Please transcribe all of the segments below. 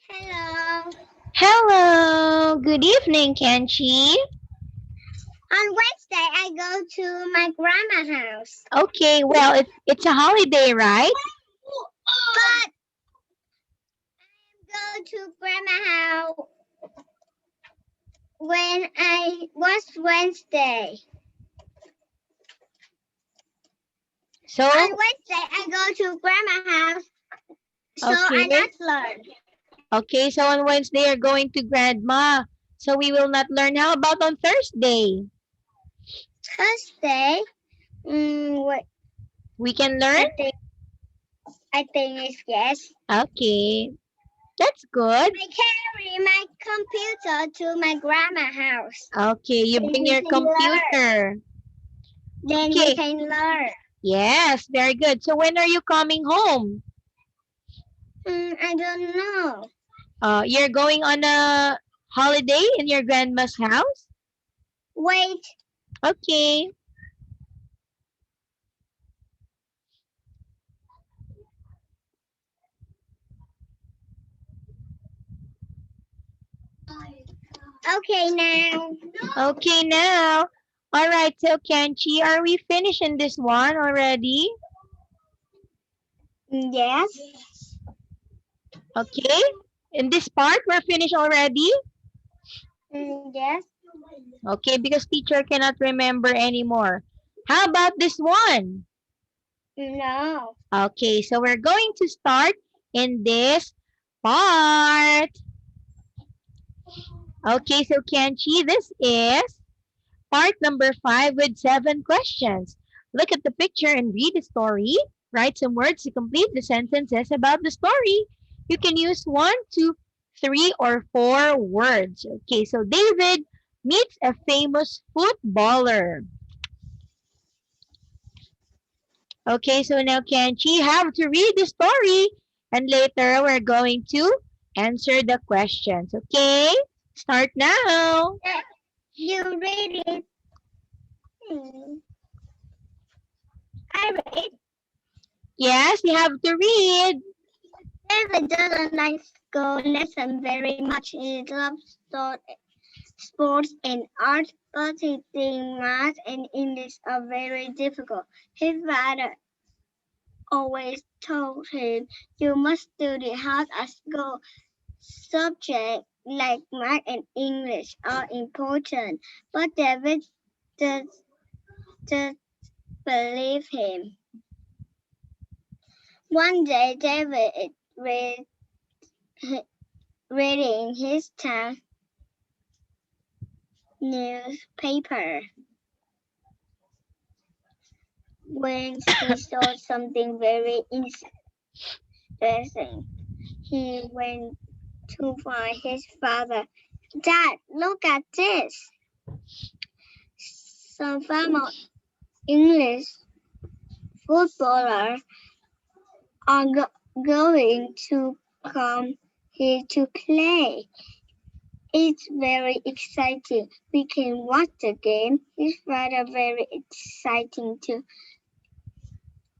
Hello. Hello, good evening, Kenchi. On Wednesday, I go to my grandma's house. Okay, well, it's a holiday, right? But I go to grandma's house when I was Wednesday. So, On Wednesday, I go to grandma's house, so I okay, not learn. okay. So on Wednesday you're going to grandma. So we will not learn. How about on Thursday? Thursday, wait, We can learn. I think it's yes. Okay, that's good. I carry my computer to my grandma's house. Okay, you Then bring we your can learn. computer. Then we Okay, can learn. yes, very good. So when are you coming home? I don't know. You're going on a holiday in your grandma's house? Wait. Okay. Okay, now. Okay, now. All right, so Kenchi, are we finished in this one already? Yes. Okay. In this part, we're finished already? Yes. Okay, because teacher cannot remember anymore. How about this one? No. Okay, so we're going to start in this part. Okay, so Kenchi, this is part number 5 with 7 questions. Look at the picture and read the story. Write some words to complete the sentences about the story. You can use 1, 2, 3, or 4 words. Okay, so David meets a famous footballer. Okay, so now Kenchi have to read the story and later we're going to answer the questions. Okay, start now. You read it. Hmm. I read. Yes, you have to read. David doesn't like school lesson very much. He loves sports and art, but he thinks math and English are very difficult. His father always told him, "You must study hard at school. Subjects like math and English are important." But David does believe him. One day, David is reading his town newspaper when he saw something very interesting. He went to find his father. "Dad, look at this. Some famous English footballers are going to come here to play. It's very exciting. We can watch the game. His father very exciting too.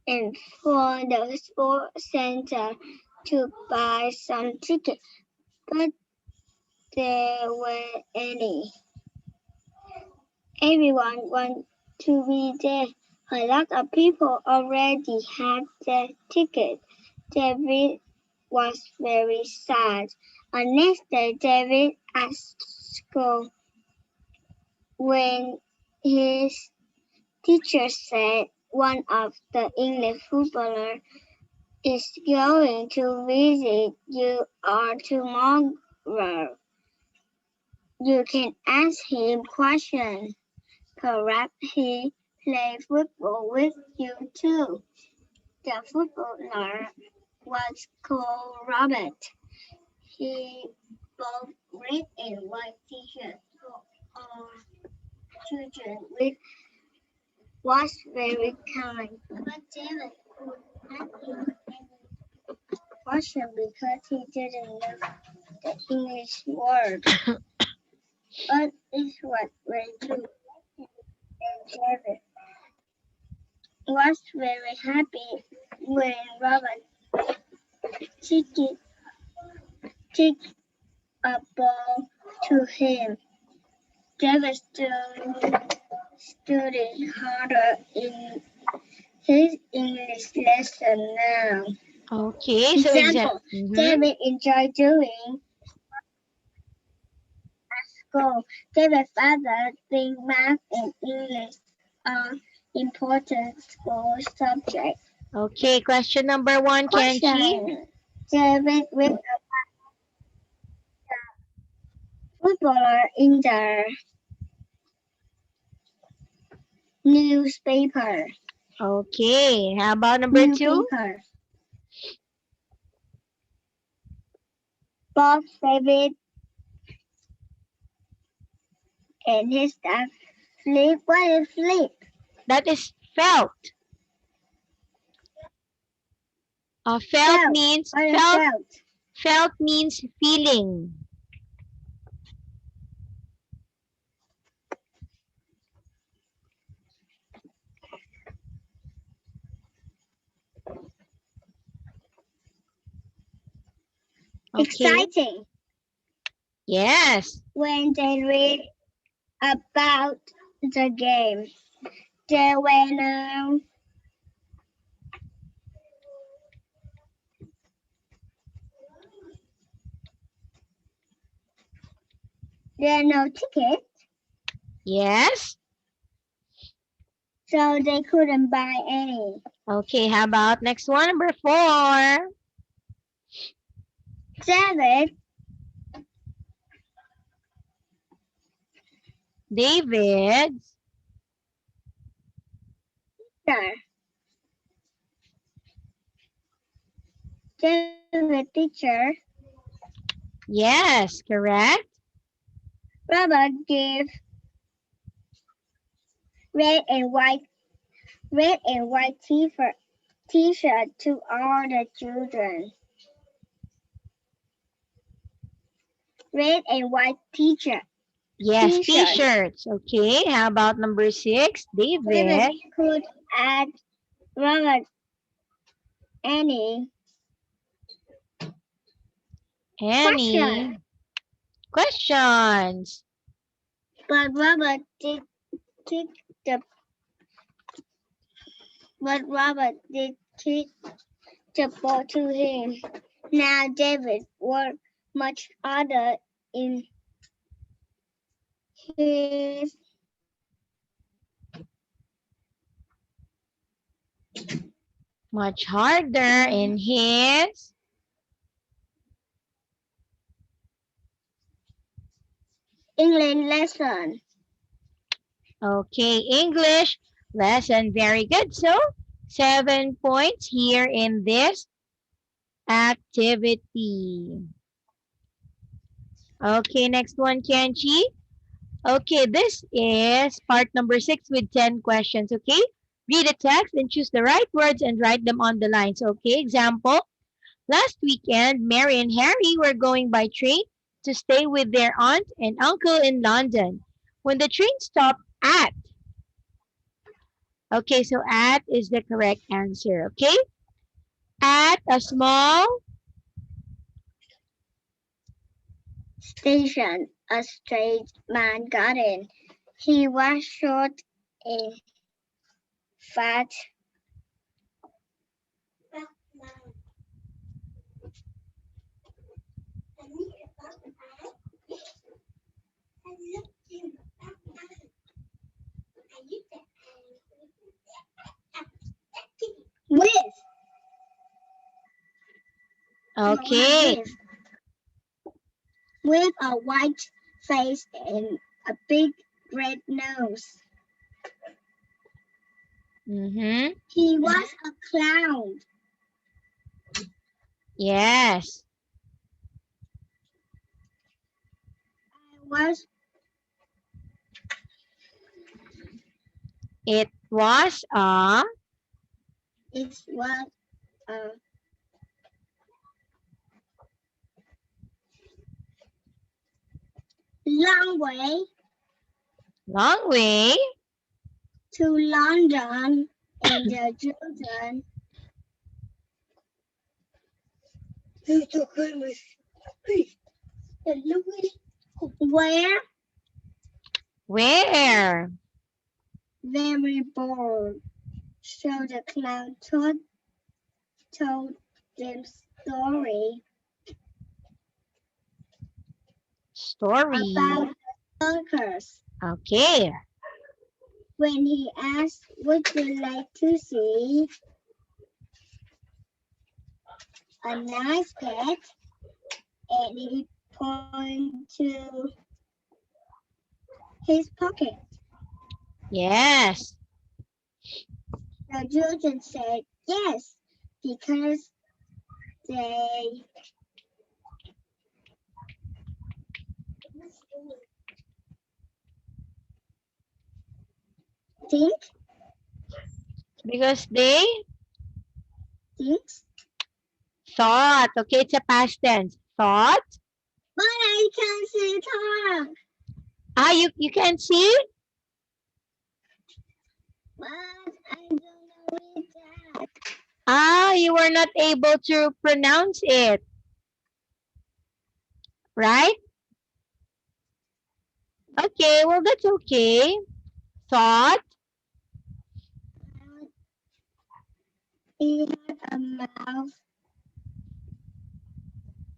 And for the sports center to buy some tickets, but there were any. Everyone wanted to be there. A lot of people already had their tickets. David was very sad. On next day, David asked school when his teacher said one of the English footballers is going to visit you all tomorrow. You can ask him questions. Perhaps he play football with you too. The footballer was called Robert. He wore red and white t-shirt for all children with was very kind. But David could not hear any question because he didn't know the English word. But this was very true. And David was very happy when Robert ticket took a ball to him. David studied harder in his English lesson now. Okay, so Example, David enjoyed doing at school. David's father thinks math and English are important school subjects. Okay, question number 1, Kenchi. Question. David with a footballer in the newspaper. Okay, how about number 2? Newspaper. Bob, David, and his dad flip. What is flip? That is felt. Felt means What is felt? Felt means feeling. Okay. Exciting. Yes. When they read about the game, they were there are no tickets, Yes. so they couldn't buy any. Okay, how about next one, number 4? David's teacher. Yes, correct. Robert gave red and white t-shirt to all the children. Red and white t-shirt. Yes, t-shirts. Okay, how about number 6? David could add Robert any questions. But Robert did kick the ball to him. Now David worked much harder in his English lesson. Okay, English lesson. Very good. So, 7 points here in this activity. Okay, next one, Kenchi. Okay, this is part number 6 with 10 questions, okay? Read the text and choose the right words and write them on the lines, okay? Example, last weekend, Mary and Harry were going by train to stay with their aunt and uncle in London. When the train stopped at, okay, so at is the correct answer, okay? At a small station, a straight man got in. He was short and fat. Okay. With a white face and a big red nose. He was a clown. Yes. It was a long way to London, and the children Where Where? very bored. So the clown told them Story. about circus. Okay. When he asked, would you like to see a nice pet? And he pointed to his pocket. Yes. The children said yes, because they think, Because they thinks, thought. Okay, it's a past tense. Thought. but I can't see talk. Ah, you can see? But I don't know read that. Ah, you were not able to pronounce it. Right? Okay, well, that's okay. Thought. He had a mouth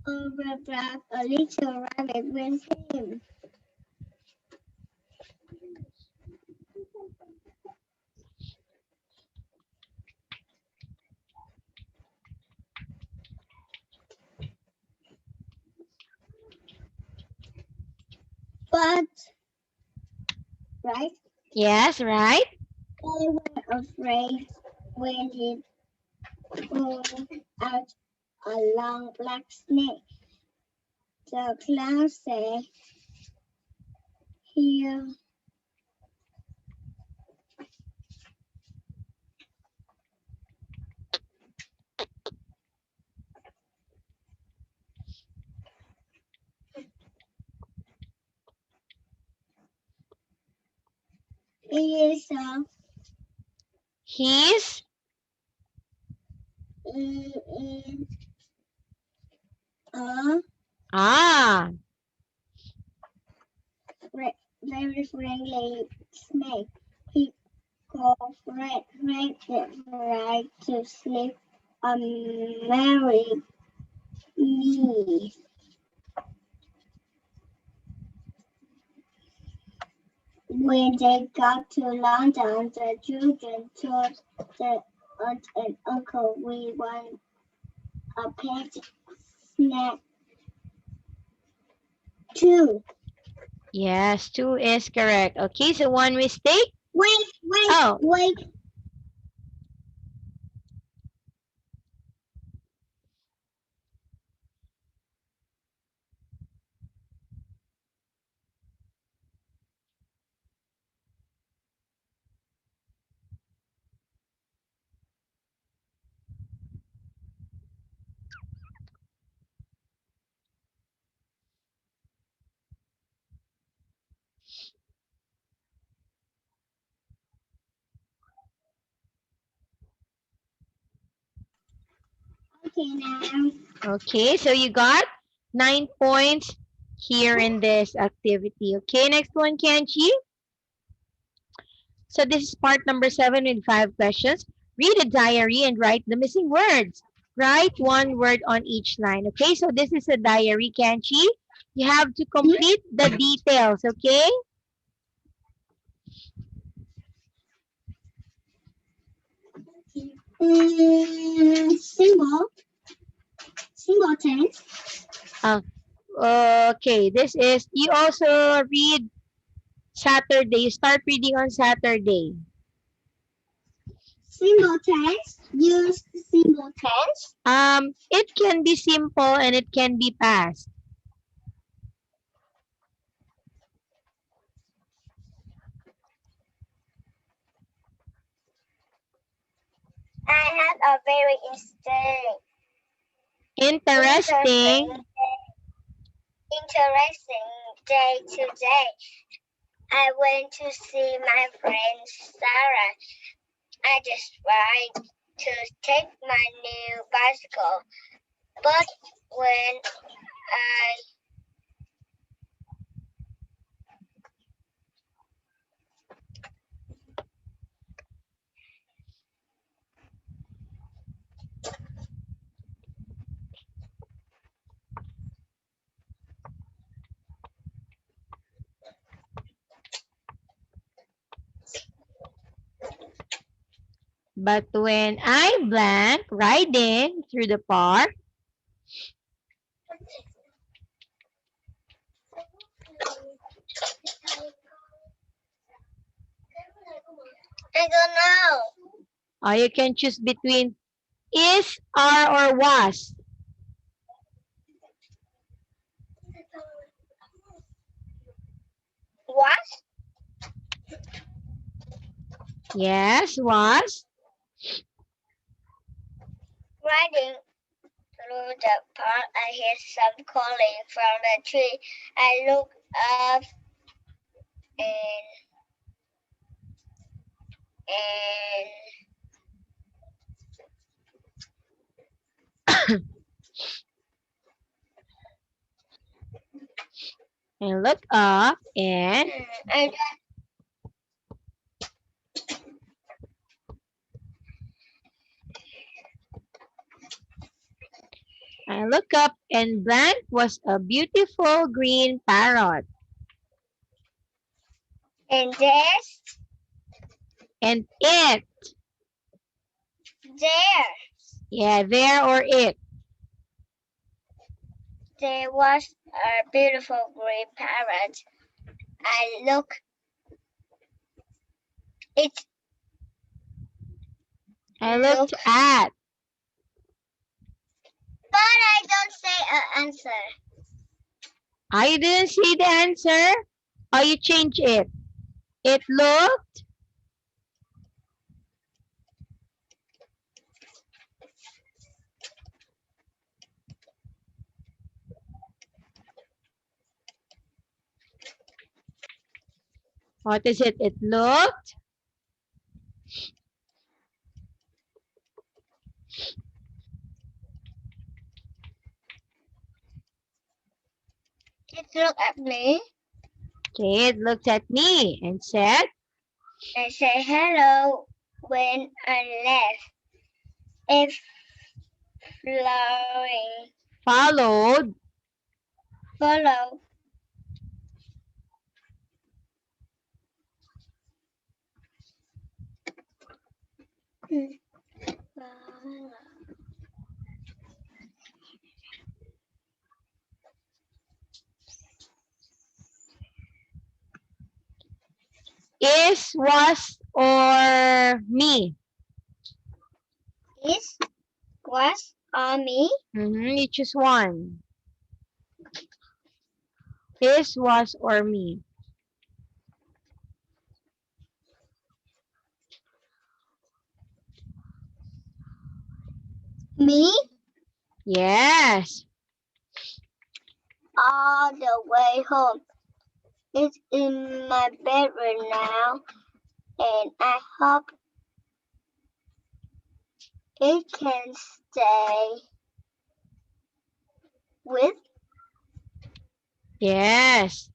overdraft. A little rabbit with him. But, right? Yes, right? They were afraid when he pulled out a long black snake. The clown said, here is He's. in a Ah, very friendly snake. He cooperated right to sleep on Mary knee. When they got to London, the children told their aunt and uncle we want a pet snack too. yes, two is correct. Okay, so one mistake. Wait, Oh, wait. Okay, now. okay, so you got 9 points here in this activity. Okay, next one, Kenchi. So this is part number 7 with 5 questions. Read a diary and write the missing words. Write one word on each line. Okay, so this is a diary, Kenchi. You have to complete the details, okay? Symbol tense. Okay, this is, you also read Saturday. You start reading on Saturday. Symbol tense. Use symbol tense. It can be simple and it can be past. I had a very Interesting. interesting day today. I went to see my friend Sarah. I just tried to take my new bicycle, but when But when I blank riding through the park, I don't know. or you can choose between is, are, or was. What? Yes, was. Riding through the park, I hear some calling from the tree. I look up and And look up and I look up and blank was a beautiful green parrot. and there's And it. there. Yeah, there or it. There was a beautiful green parrot. I look. It I looked at. but I don't say an answer. I didn't see the answer. Or you change it. It looked. What is it? It looked. It looked at me Okay, it looked at me and said, and said hello when I left. It flowering followed. follow. Is, was, or me. Is was on me. You choose one. Is, was, or me. Me Yes. all the way home. It's in my bedroom now, and I hope it can stay with Yes.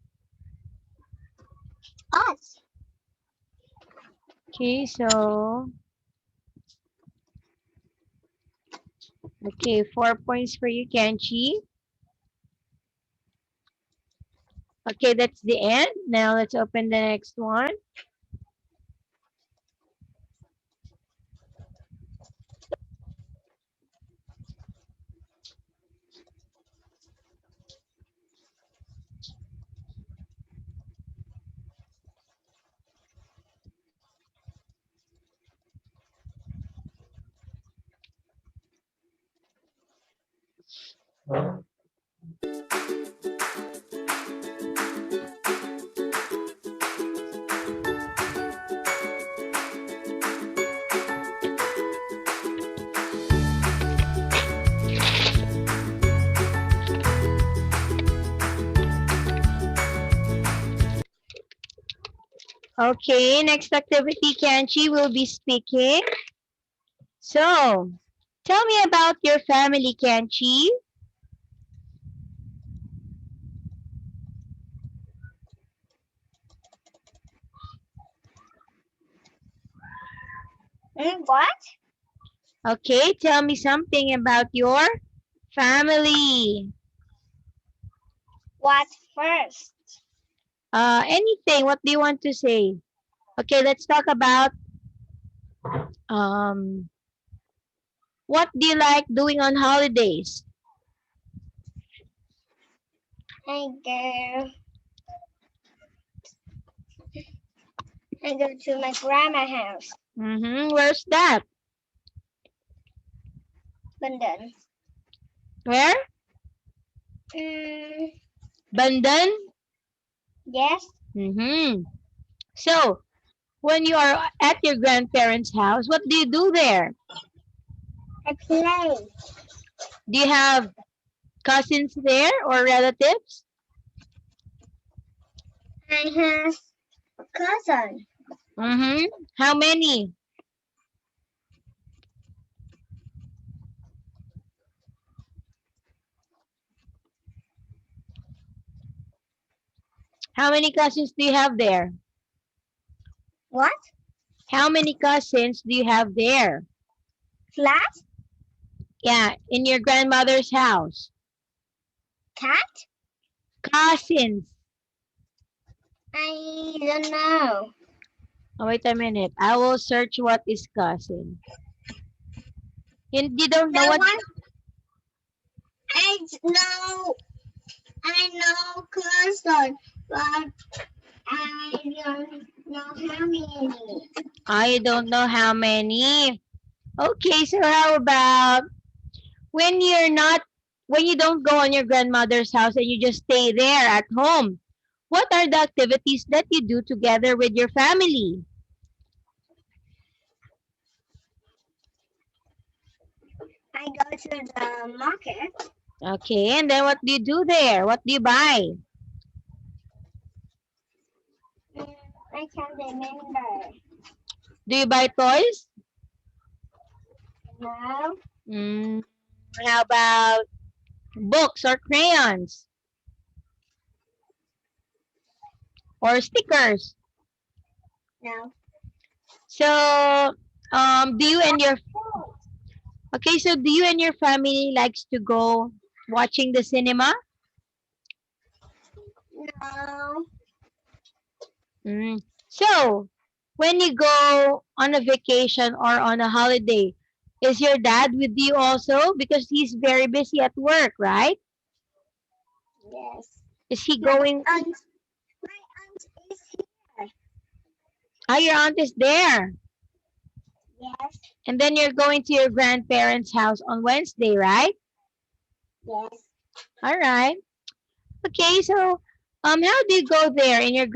us. Okay, so. Okay, 4 points for you, Kenchi. Okay, that's the end. Now let's open the next one. Okay, next activity, Kenchi will be speaking. So, tell me about your family, Kenchi. What? Okay, tell me something about your family. What first? Anything. What do you want to say? Okay, let's talk about um what do you like doing on holidays? I go. I go to my grandma's house. Where's that? London. Where? Mm, Bandan? yes. So, when you are at your grandparents' house, what do you do there? I play. Do you have cousins there or relatives? I have a cousin. How many? How many cousins do you have there? What? How many cousins do you have there? Flat? Yeah, in your grandmother's house. Cat? Cousins. I don't know. Oh, wait a minute. I will search what is cousin. You don't know The what? one I know. I know cousin, but I don't know how many. I don't know how many. Okay, so how about when when you don't go on your grandmother's house and you just stay there at home? What are the activities that you do together with your family? I go to the market. Okay, and then what do you do there? What do you buy? I can't remember. Do you buy toys? No. Mm, how about books or crayons or stickers? No. So, do you and your okay? So, do you and your family likes to go watching the cinema? No. So, when you go on a vacation or on a holiday, is your dad with you also? Because he's very busy at work, right? Yes. Is he My going? aunt. My aunt is here. Ah, your aunt is there. Yes. And then you're going to your grandparents' house on Wednesday, right? Yes. All right. Okay, so how do you go there in your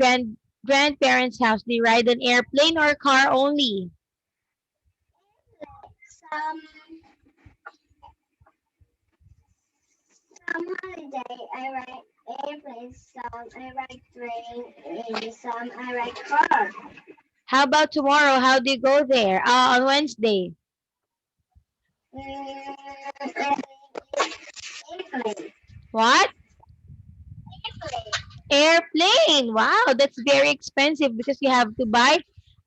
grandparents' house? Do you ride an airplane or car only? Some some holiday I ride airplane. Some I ride train. And some I ride car. How about tomorrow? How do you go there? On Wednesday. I airplane. What? Airplane. Airplane. Wow, that's very expensive because you have to buy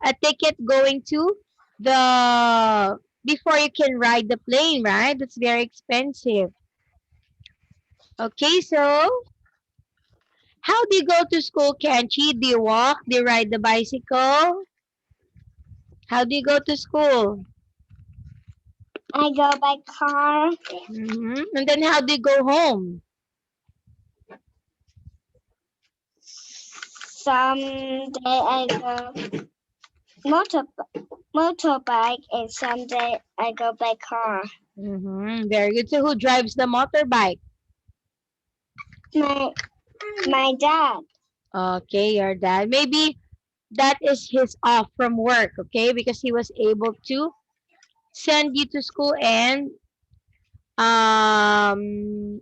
a ticket going to the before you can ride the plane, right? That's very expensive. Okay, so how do you go to school, Kenchi? Do you walk? Do you ride the bicycle? How do you go to school? I go by car. And then how do you go home? Someday I go motor motorbike, and someday I go by car. Very good. So who drives the motorbike? My my dad. Okay, your dad. Maybe that is his off from work, okay? Because he was able to send you to school um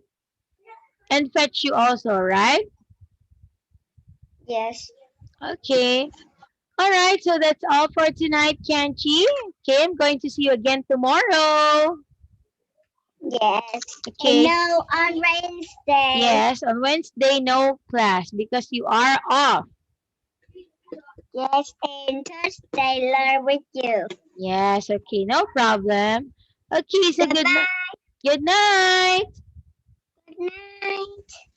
and fetch you also, right? Yes. Okay. All right, so that's all for tonight, Kanchi. Okay, I'm going to see you again tomorrow. Yes. And Okay. no on Wednesday. Yes, on Wednesday, no class because you are off. Yes, and Thursday learn with you. Yes, okay, no problem. Okay, so Goodbye. good night. Good night.